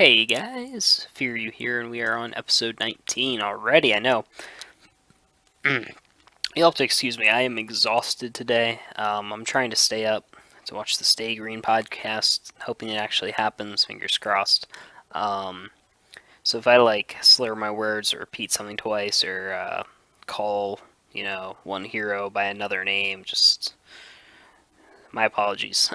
Hey guys, Fearu here, and we are on episode 19 already. I know. You'll have to excuse me. I am exhausted today. I'm trying to stay up to watch the Stay Green podcast, hoping it actually happens. Fingers crossed. Um, so if I slur my words or repeat something twice or call one hero by another name, just my apologies.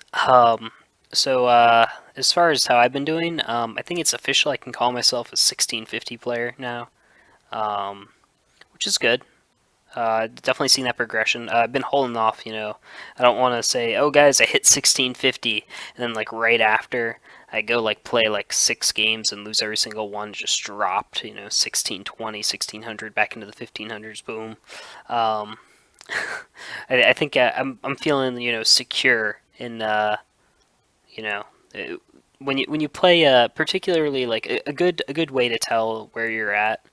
As far as how I've been doing, I think it's official. I can call myself a 1650 player now, um, which is good. Definitely seen that progression. I've been holding off. I don't want to say, "Oh, guys, I hit 1650," and then right after I go play 6 games and lose every single one, just dropped. 1620, 1600, back into the 1500s. Boom. Um, I think I'm feeling secure in you know uh, when you play particularly a good way to tell where you're at,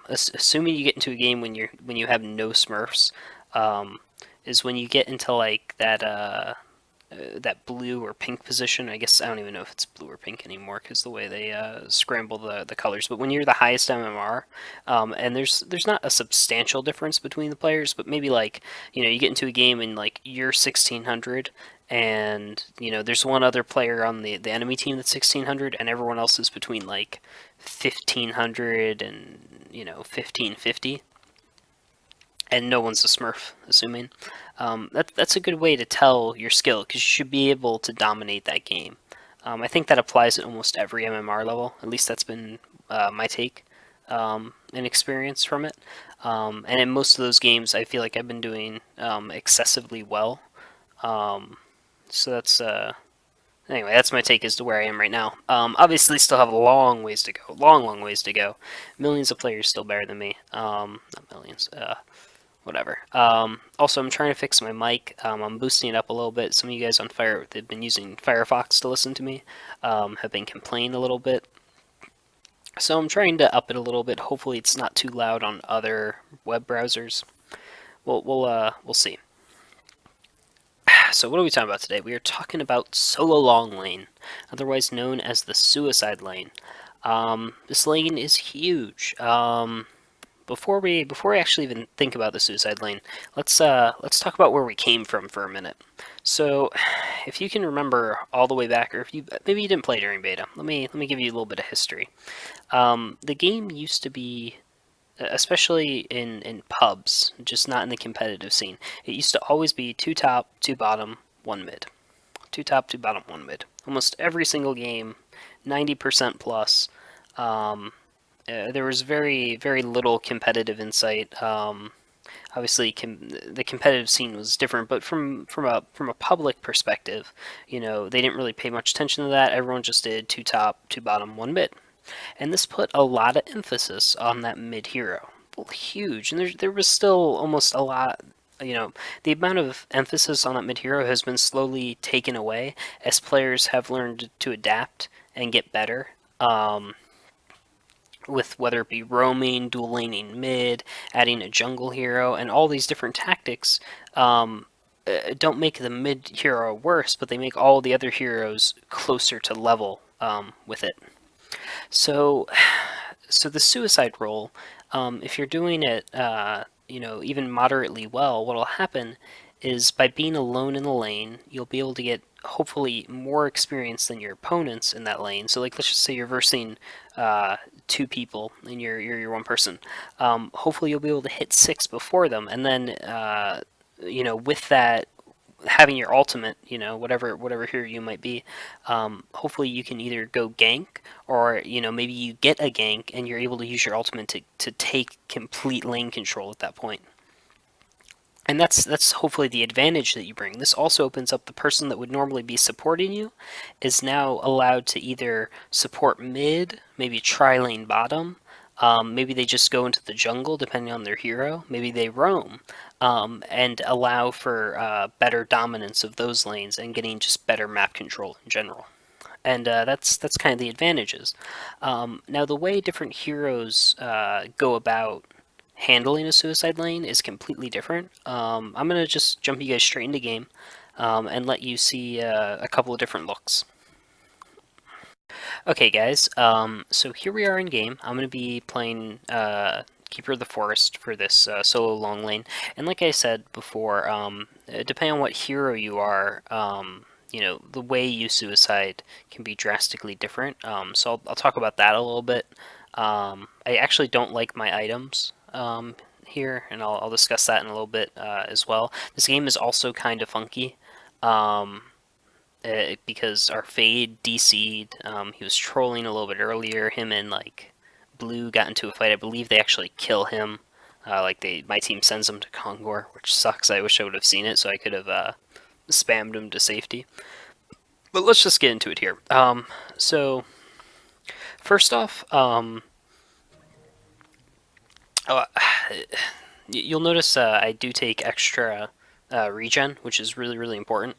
assuming you get into a game when you have no smurfs, um, is when you get into that blue or pink position. I guess I don't even know if it's blue or pink anymore because the way they scramble the colors. But when you're the highest MMR, and there's not a substantial difference between the players, but maybe you get into a game and you're 1600, and there's one other player on the enemy team that's 1600, and everyone else is between 1500 and 1550, and no one's a Smurf, assuming. That's a good way to tell your skill because you should be able to dominate that game. I think that applies at almost every MMR level. At least that's been my take and experience from it. And in most of those games, I feel like I've been doing excessively well. Um, so that's anyway. That's my take as to where I am right now. Obviously, still have a long ways to go. Long ways to go. Millions of players still better than me. Not millions. Whatever. Also, I'm trying to fix my mic. I'm boosting it up a little bit. Some of you guys on Fire that've been using Firefox to listen to me have been complaining a little bit. So I'm trying to up it a little bit. Hopefully, it's not too loud on other web browsers. We'll see. So what are we talking about today? We are talking about Solo Long Lane, otherwise known as the Suicide Lane. This lane is huge. Before we actually even think about the Suicide Lane, let's talk about where we came from for a minute. So, if you can remember all the way back, or if you maybe you didn't play during beta, let me give you a little bit of history. The game used to be, especially in pubs, just not in the competitive scene. It used to always be 2 top, 2 bottom, 1 mid. 2 top, 2 bottom, 1 mid. Almost every single game, 90% plus. Um, there was very little competitive insight. Obviously, the competitive scene was different, but from a public perspective, they didn't really pay much attention to that. Everyone just did 2 top, 2 bottom, 1 mid, and this put a lot of emphasis on that mid hero. Huge, and there was still almost a lot. The amount of emphasis on that mid hero has been slowly taken away as players have learned to adapt and get better. With whether it be roaming, dual laning mid, adding a jungle hero, and all these different tactics, don't make the mid hero worse, but they make all the other heroes closer to level with it. So, so the suicide role, if you're doing it, even moderately well, what'll happen is by being alone in the lane, you'll be able to get hopefully more experience than your opponents in that lane. So, let's just say you're versing 2 people and you're one person. Hopefully, you'll be able to hit 6 before them, and then with that having your ultimate, whatever hero you might be, hopefully you can either go gank or maybe you get a gank and you're able to use your ultimate to take complete lane control at that point. And that's hopefully the advantage that you bring. This also opens up the person that would normally be supporting you is now allowed to either support mid, maybe try lane bottom, maybe they just go into the jungle depending on their hero, maybe they roam, and allow for better dominance of those lanes and getting just better map control in general. And that's kind of the advantages. Now the way different heroes go about handling a suicide lane is completely different. I'm going to just jump you guys straight into game and let you see a couple of different looks. Okay, guys. So here we are in game. I'm gonna be playing Keeper of the Forest for this solo long lane, and like I said before, depending on what hero you are, the way you suicide can be drastically different. So I'll talk about that a little bit. I actually don't like my items here, and I'll discuss that in a little bit as well. This game is also kind of funky. Um, because our Fade DC'd. He was trolling a little bit earlier. Him and like Blue got into a fight. I believe they actually kill him. My team sends him to Kongor, which sucks. I wish I would have seen it so I could have spammed him to safety. But let's just get into it here. So first off, oh, you'll notice I do take extra regen, which is really important.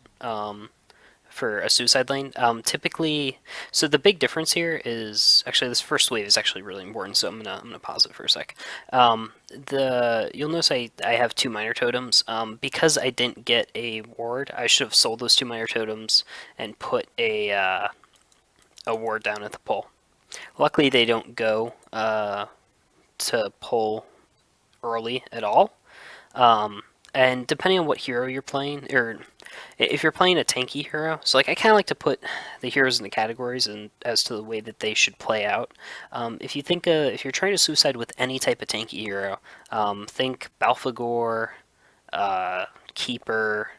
For a suicide lane. Typically, so the big difference here is actually this first wave is actually really important. So I'm gonna pause it for a sec. The You'll notice I have two minor totems. Because I didn't get a ward, I should have sold those two minor totems and put a ward down at the pole. Luckily, they don't go to pull early at all. And depending on what hero you're playing, or if you're playing a tanky hero, so like I kind of like to put the heroes in the categories and as to the way that they should play out. If you're trying to suicide with any type of tanky hero, think Balfagor, Keeper,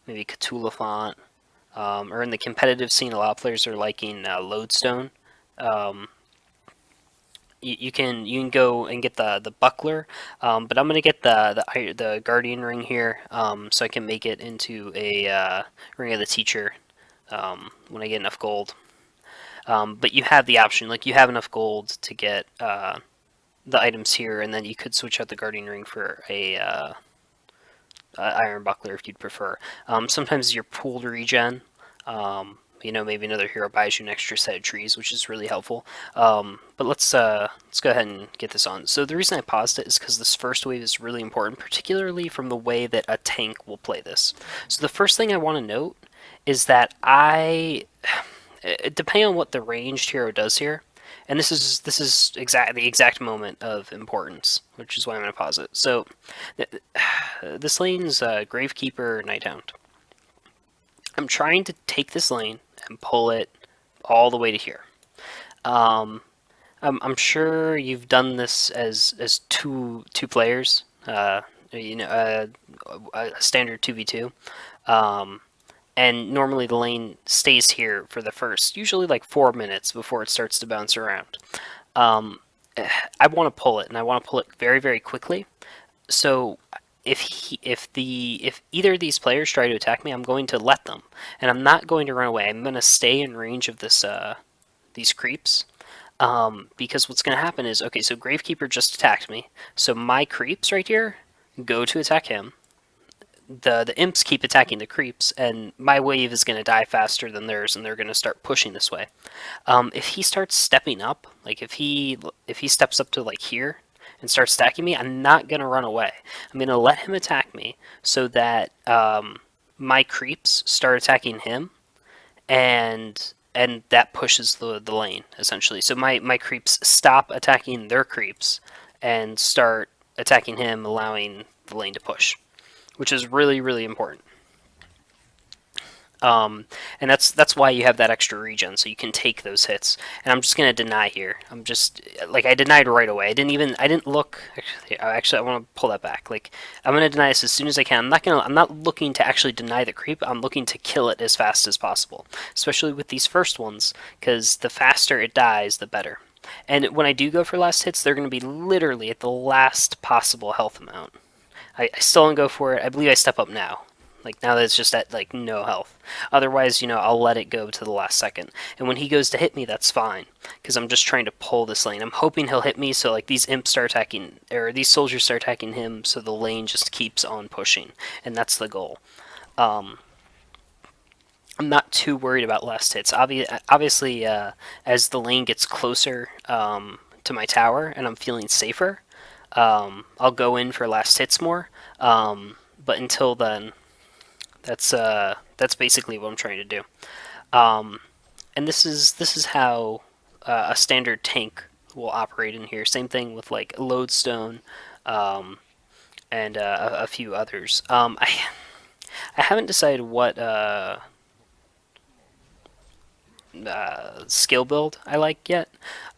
maybe Cthulhu, or in the competitive scene, a lot of players are liking Lodestone. Um, you can go and get the buckler, but I'm gonna get the guardian ring here, so I can make it into a ring of the teacher when I get enough gold. But you have the option, like you have enough gold to get the items here, and then you could switch out the guardian ring for a iron buckler if you'd prefer. Sometimes your pooled regen. Maybe another hero buys you an extra set of trees, which is really helpful. But let's go ahead and get this on. So the reason I paused it is because this first wave is really important, particularly from the way that a tank will play this. So the first thing I want to note is that depending on what the ranged hero does here, and this is the exact moment of importance, which is why I'm going to pause it. So this lane's Gravekeeper Nighthound. I'm trying to take this lane and pull it all the way to here. I'm sure you've done this as two players. A standard 2v2. And normally the lane stays here for the first, usually like 4 minutes before it starts to bounce around. I want to pull it, and I want to pull it very, very quickly. So if either of these players try to attack me, I'm going to let them, and I'm not going to run away. I'm going to stay in range of these creeps, because what's going to happen is, okay, so Gravekeeper just attacked me, so my creeps right here go to attack him. The imps keep attacking the creeps, and my wave is going to die faster than theirs, and they're going to start pushing this way. If he starts stepping up, like if he steps up to like here and starts stacking me, I'm not going to run away. I'm going to let him attack me so that my creeps start attacking him, and that pushes the lane, essentially. So my creeps stop attacking their creeps and start attacking him, allowing the lane to push, which is really, really important. And that's why you have that extra regen, so you can take those hits. And I'm just gonna deny here. I denied right away. I didn't look. Actually, I want to pull that back. Like, I'm gonna deny this as soon as I can. I'm not looking to actually deny the creep. I'm looking to kill it as fast as possible, especially with these first ones, because the faster it dies, the better. And when I do go for last hits, they're gonna be literally at the last possible health amount. I still don't go for it. I believe I step up now. Like, now that it's just at like no health. Otherwise, I'll let it go to the last second. And when he goes to hit me, that's fine, because I'm just trying to pull this lane. I'm hoping he'll hit me, so like these imps start attacking, or these soldiers start attacking him, so the lane just keeps on pushing, and that's the goal. I'm not too worried about last hits. Obviously, as the lane gets closer to my tower and I'm feeling safer, I'll go in for last hits more. But until then, that's basically what I'm trying to do. and this is how a standard tank will operate in here. Same thing with like Lodestone, um, and a few others. I haven't decided what skill build I like yet.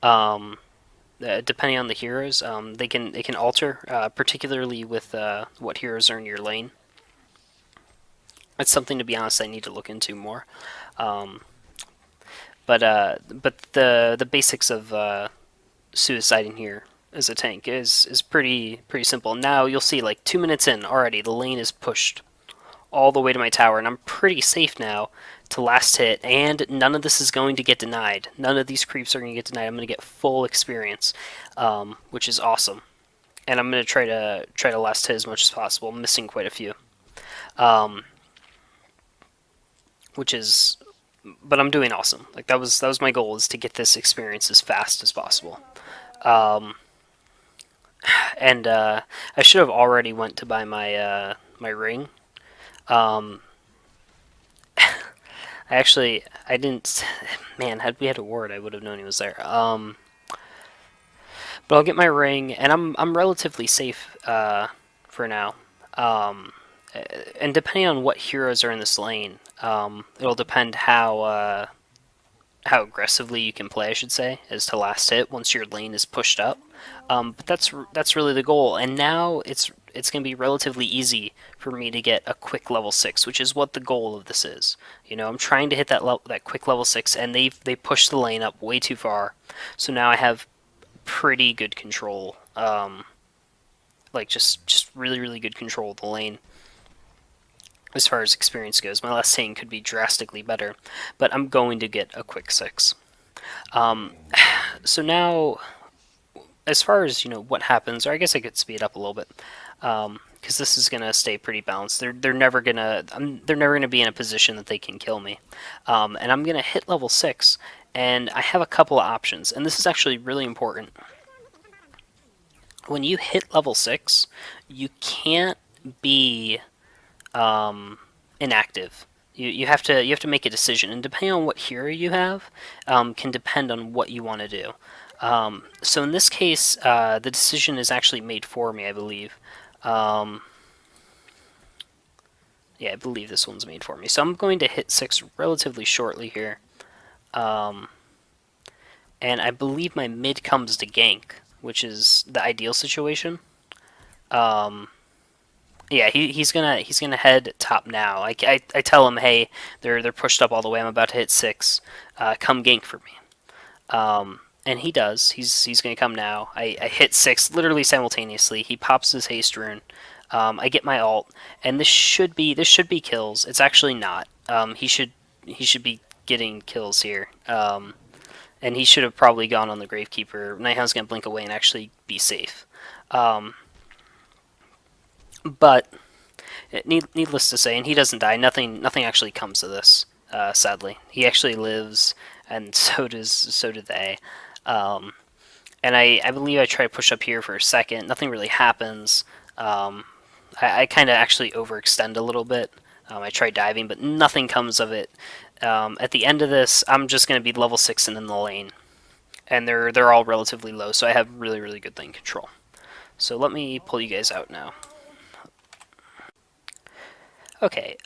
Um, Depending on the heroes, they can alter, particularly with what heroes are in your lane. It's something, to be honest, I need to look into more. Um, but the basics of suicide in here as a tank is pretty simple. Now you'll see, like 2 minutes in already, the lane is pushed all the way to my tower, and I'm pretty safe now to last hit, and none of this is going to get denied. None of these creeps are going to get denied. I'm going to get full experience, which is awesome. And I'm going to try to last hit as much as possible. I'm missing quite a few, um, which is, but I'm doing awesome. Like that was my goal, is to get this experience as fast as possible. Um, and I should have already went to buy my ring. Um, I didn't. Man, had we had a ward, I would have known he was there. But I'll get my ring, and I'm relatively safe for now. Um, and depending on what heroes are in this lane, it'll depend how aggressively you can play, I should say, as to last hit once your lane is pushed up. But that's really the goal. And now it's going to be relatively easy for me to get a quick level 6, which is what the goal of this is. You know, I'm trying to hit that quick level 6, and they pushed the lane up way too far. So now I have pretty good control. Like just really good control of the lane as far as experience goes. My last tank could be drastically better, but I'm going to get a quick 6. Um, so now, as far as what happens, or I guess I could speed up a little bit, because this is gonna stay pretty balanced. They're never gonna be in a position that they can kill me, and I'm gonna hit level 6, and I have a couple of options, and this is actually really important. When you hit level 6, you can't be inactive. You have to make a decision, and depending on what hero you have, can depend on what you want to do. So in this case, the decision is actually made for me, I believe. Um, yeah, I believe this one's made for me. So I'm going to hit 6 relatively shortly here, and I believe my mid comes to gank, which is the ideal situation. Um, Yeah, he's gonna head top now. I tell him, hey, they're pushed up all the way. I'm about to hit 6. Come gank for me. And he does. He's gonna come now. I hit 6 literally simultaneously. He pops his haste rune. I get my ult, and this should be kills. It's actually not. He should be getting kills here. And he should have probably gone on the Gravekeeper. Nighthound's gonna blink away and actually be safe. But needless to say, and he doesn't die. Nothing actually comes of this. Sadly, he actually lives, and so do they. Um, and I believe I try to push up here for a second. Nothing really happens. I kind of actually overextend a little bit. I try diving, but nothing comes of it. At the end of this, I'm just going to be level 6 and in the lane, and they're all relatively low, so I have really good lane control. So let me pull you guys out now. Okay,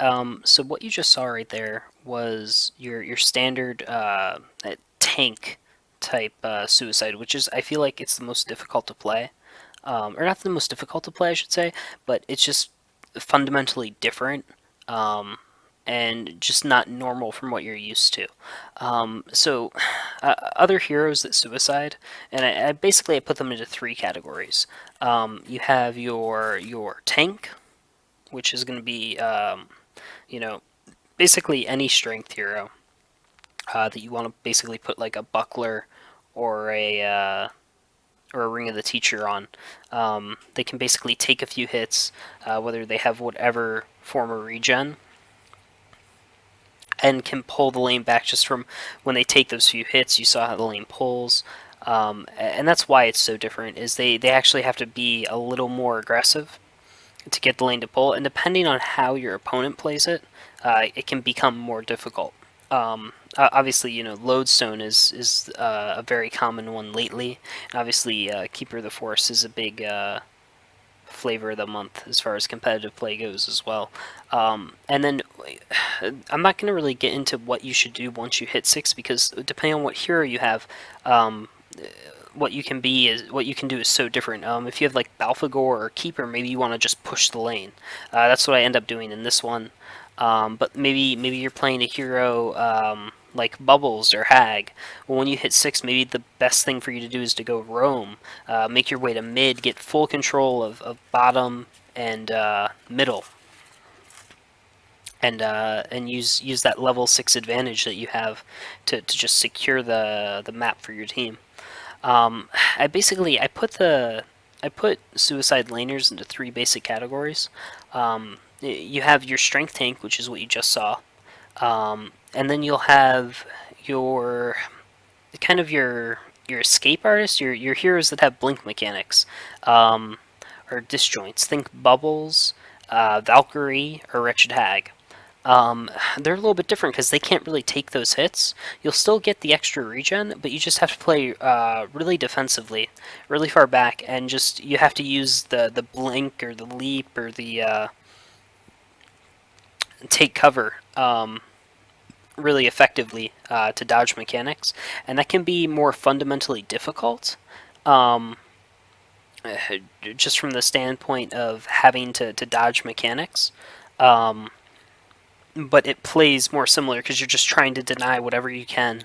so what you just saw right there was your standard tank type suicide, which is, I feel like it's the most difficult to play, or not the most difficult to play, I should say, but it's just fundamentally different, and just not normal from what you're used to. So other heroes that suicide, and I basically put them into 3 categories. You have your tank, which is going to be, you know, basically any strength hero that you want to basically put like a buckler or a ring of the teacher on. They can basically take a few hits, whether they have whatever form of regen, and can pull the lane back just from when they take those few hits. You saw how the lane pulls. And that's why it's so different, is they actually have to be a little more aggressive to get the lane to pull, and depending on how your opponent plays it, it can become more difficult. Obviously, Lodestone is a very common one lately. And obviously, Keeper of the Forest is a big flavor of the month as far as competitive play goes as well. And then I'm not going to really get into what you should do once you hit 6 because depending on what hero you have, um, what you can do is so different. If you have like Balfagor or Keeper, maybe you want to just push the lane. That's what I end up doing in this one. But maybe you're playing a hero like Bubbles or Hag. Well, when you hit 6, maybe the best thing for you to do is to go roam, make your way to mid, get full control of bottom and middle, and use that level 6 advantage that you have to just secure the map for your team. I put suicide laners into 3 basic categories. You have your strength tank, which is what you just saw, and then you'll have your kind of your escape artist, your heroes that have blink mechanics, um, or disjoints. Think Bubbles, Valkyrie, or Wretched Hag. They're a little bit different because they can't really take those hits. You'll still get the extra regen, but you just have to play really defensively, really far back, and just you have to use the blink or the leap or the take cover really effectively to dodge mechanics, and that can be more fundamentally difficult. Um, just from the standpoint of having to dodge mechanics. Um, but it plays more similar because you're just trying to deny whatever you can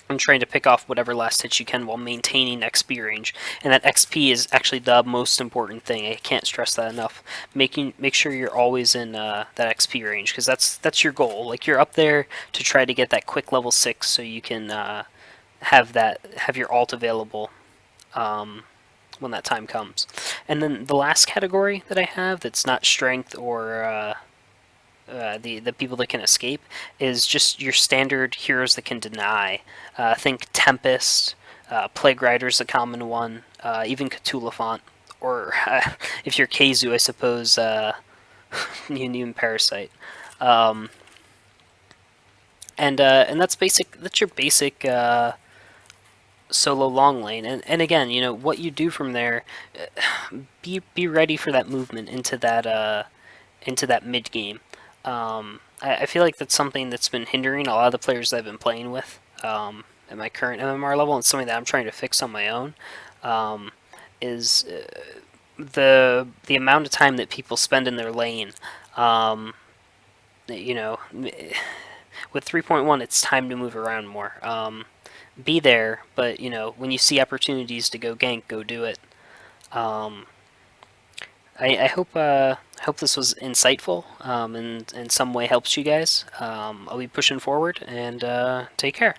and trying to pick off whatever last hits you can while maintaining XP range. And that XP is actually the most important thing. I can't stress that enough. Make sure you're always in that XP range because that's your goal. Like you're up there to try to get that quick level 6 so you can have your alt available when that time comes. And then the last category that I have that's not strength or the people that can escape is just your standard heroes that can deny. Think Tempest, Plague Rider's a common one, even Cthulhu, or if you're Keizu, I suppose Union Parasite. Um, and that's basic. That's your basic solo long lane. And again, what you do from there. Be ready for that movement into that mid game. I feel like that's something that's been hindering a lot of the players that I've been playing with at my current MMR level, and something that I'm trying to fix on my own. Um, is the amount of time that people spend in their lane. Um, you know, with 3.1, it's time to move around more. Be there, but when you see opportunities to go gank, go do it. Um, I hope this was insightful and in some way helps you guys. I'll be pushing forward and take care.